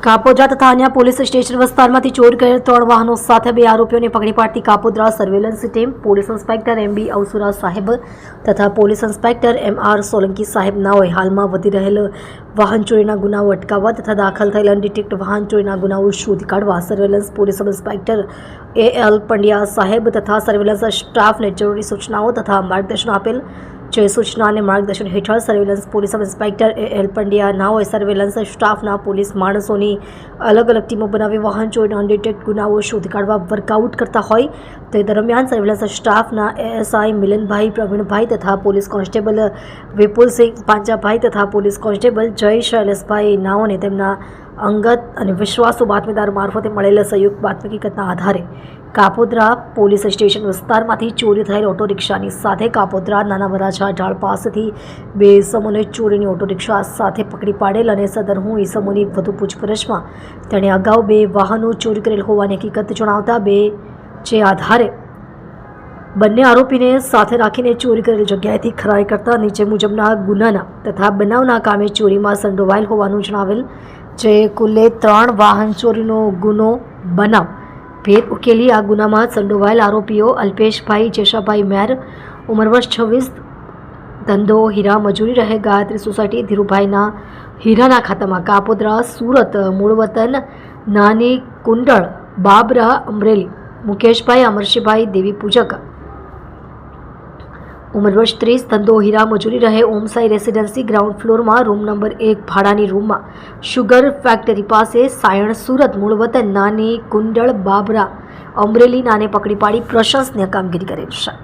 કાપોદ્રા તથા અન્ય police station વિસ્તારમાંથી ચોરી કરેલ 3 વાહનો સાથે 2 આરોપીઓને પકડી પાડતી Kapodra surveillance team police inspector MB અવસુરા સાહેબ તથા પોલીસ ઇન્સ્પેક્ટર MR સોલંકી સાહેબ નાઓએ હાલમાં વધી રહેલ વાહન ચોરીના ગુનાઓ અટકાવવા તથા દાખલ થયેલ અનડિટેક્ટ વાહન ચોરીના ગુનાઓ શોધી કાઢવા surveillance police inspector AL Pandya સાહેબ તથા સર્વેલન્સ સ્ટાફને જરૂરી સૂચનાઓ તથા માર્ગદર્શન આપેલ। જે સૂચના અને માર્ગદર્શન હેઠળ surveillance police inspector AL Pandya નાઓએ સર્વેલન્સ સ્ટાફના પોલીસ માણસોની અલગ અલગ ટીમો બનાવી વાહન ચોરીના અનડિટેક્ટ ગુનાઓ શોધી કાઢવા વર્કઆઉટ કરતા હોય તે દરમિયાન સર્વેલન્સ સ્ટાફના ASI મિલનભાઈ પ્રવીણભાઈ તથા પોલીસ કોન્સ્ટેબલ વિપુલસિંહ પાંચાભાઈ તથા પોલીસ કોન્સ્ટેબલ જય શૈલેષભાઈ નાઓને તેમના અંગત અને વિશ્વાસુ બાતમીદાર મારફતે મળેલ સંયુક્ત બાતમી હકીકતના આધારે કાપોદ્રા પોલીસ સ્ટેશન વિસ્તારમાંથી ચોરી થયેલ ઓટો રિક્ષાની સાથે કાપોદ્રા નાના વરાછા ઢાળ પાસેથી 2 ઇસમોને ચોરીની ઓટો રિક્ષા સાથે પકડી પાડેલ અને સદરહું ઇસમોની વધુ પૂછપરછમાં તેણે અગાઉ 2 વાહનો ચોરી કરેલ હોવાની હકીકત જણાવતા જે આધારે બંને આરોપીને સાથે રાખીને ચોરી કરેલ જગ્યાએથી ખરાઈ કરતા નીચે મુજબના ગુનાના તથા બનાવના કામે ચોરીમાં સંડોવાયેલ હોવાનું જણાવેલ। જે કુલ્લે 3 વાહન ચોરીનો ગુનો બનાવ ભેદ ઉકેલી આ ગુનામાં સંડોવાયેલ આરોપીઓ અલ્પેશભાઈ જેશાભાઈ મેર ઉંમર વર્ષ 26 ધંધો હીરા મજૂરી રહે ગાયત્રી સોસાયટી ધીરુભાઈના હીરાના ખાતામાં કાપોદ્રા સુરત મૂળ વતન નાની કુંડળ બાબરા અમરેલી મુકેશભાઈ અમરશીભાઈ દેવી પૂજક ઉંમર વર્ષ 30 ધંધો હીરા મજૂરી રહે ઓમસાઈ રેસિડેન્સી ગ્રાઉન્ડ ફ્લોરમાં રૂમ નંબર 1 ભાડાની રૂમમાં શુગર ફેક્ટરી પાસે સાયણ સુરત મૂળ વતન નાની કુંડળ બાબરા અમરેલી નાને પકડી પાડી પ્રશંસનીય કામગીરી કરેલ છે।